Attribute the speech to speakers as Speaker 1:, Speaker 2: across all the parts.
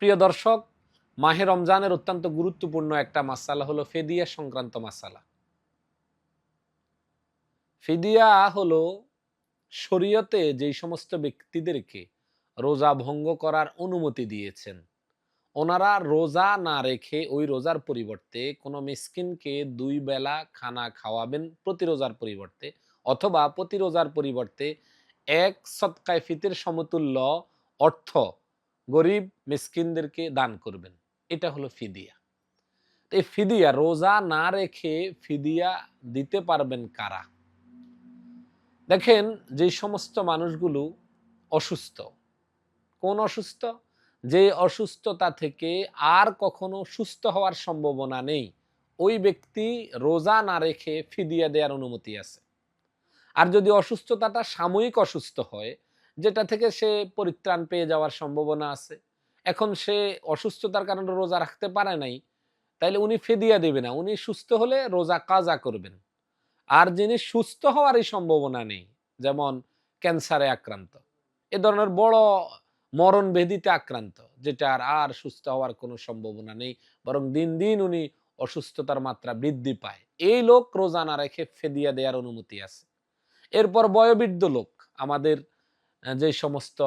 Speaker 1: প্রিয় দর্শক, মাহে রমজানের অত্যন্ত গুরুত্বপূর্ণ একটা মাসালা হলো ফিদিয়া সংক্রান্ত মাসালা। ফিদিয়া হলো শরীয়তে যেই সমস্ত ব্যক্তিদেরকে রোজা ভঙ্গ করার অনুমতি দিয়েছেন, ওনারা রোজা না রেখে ওই রোজার পরিবর্তে কোনো মিসকিনকে ২ বেলা খানা খাওয়াবেন প্রতি রোজার পরিবর্তে, অথবা প্রতি রোজার পরিবর্তে ১ সদকায়ে ফিতর সমতুল্য অর্থ গরিব মিসকিনদেরকে দান করবেন। এটা হলো ফিদিয়া। এই ফিদিয়া রোজা না রেখে ফিদিয়া দিতে পারবেন কারা? দেখেন, যে সমস্ত মানুষগুলো অসুস্থ, কোন অসুস্থ? যে অসুস্থতা থেকে আর কখনো সুস্থ হওয়ার সম্ভাবনা নেই, ওই ব্যক্তি রোজা না রেখে ফিদিয়া দেওয়ার অনুমতি আছে। আর যদি অসুস্থতাটা সাময়িক অসুস্থ হয়, যেটা থেকে সে পরিত্রাণ পেয়ে যাওয়ার সম্ভাবনা আছে, এখন সে অসুস্থতার কারণে রোজা রাখতে পারে নাই, তাইলে উনি ফিদিয়া দেবে না, উনি সুস্থ হলে রোজা কাজা করবেন। আর যিনি সুস্থ হওয়ারই সম্ভাবনা নেই, যেমন ক্যান্সারে আক্রান্ত, এ ধরনের বড় মরণ ব্যাধিতে আক্রান্ত, যেটা আর সুস্থ হওয়ার কোনো সম্ভাবনা নেই, বরং দিন দিন উনি অসুস্থতার মাত্রা বৃদ্ধি পায়, এই লোক রোজা না রেখে ফিদিয়া দেওয়ার অনুমতি আছে। এরপর বয়োবৃদ্ধ লোক, আমাদের যে সমস্ত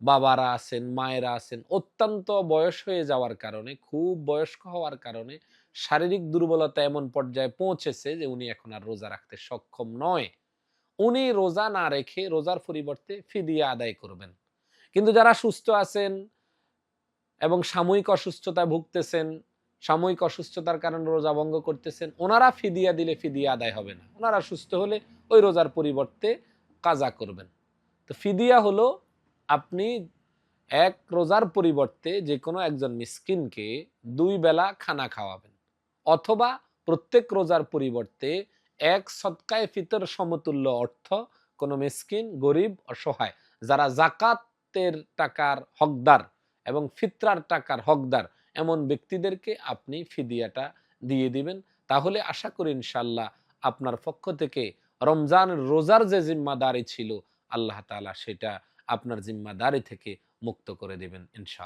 Speaker 1: বাবারা আছেন, মায়েরা আছেন, অত্যন্ত বয়স হয়ে যাওয়ার কারণে, খুব বয়স্ক হওয়ার কারণে শারীরিক দুর্বলতা এমন পর্যায়ে পৌঁছেছে যে উনি এখন আর রোজা রাখতে সক্ষম নয়, উনি রোজা না রেখে রোজার পরিবর্তে ফিদিয়া আদায় করবেন। কিন্তু যারা সুস্থ আছেন এবং সাময়িক অসুস্থতায় ভুগতেছেন, সাময়িক অসুস্থতার কারণে রোজা ভঙ্গ করতেছেন, ওনারা ফিদিয়া দিলে ফিদিয়া আদায় হবে না, ওনারা সুস্থ হলে ওই রোজার পরিবর্তে কাজা করবেন। তো ফিদিয়া হলো আপনি এক রোজার পরিবর্তে যে কোনো একজন মিসকিনকে ২ বেলা খানা খাওয়াবেন, অথবা প্রত্যেক রোজার পরিবর্তে ১ সদকায়ে ফিতর সমতুল্য অর্থ কোনো মিসকিন, গরিব, অসহায়, যারা জাকাতের টাকার হকদার এবং ফিতরার টাকার হকদার, এমন ব্যক্তিদেরকে আপনি ফিদিয়াটা দিয়ে দিবেন। তাহলে আশা করি ইনশাআল্লাহ আপনার পক্ষ থেকে রমজানের রোজার যে জিম্মাদারি ছিল, আল্লাহ তাআলা সেটা আপনার জিম্মাদারি থেকে মুক্ত করে দিবেন ইনশাআল্লাহ।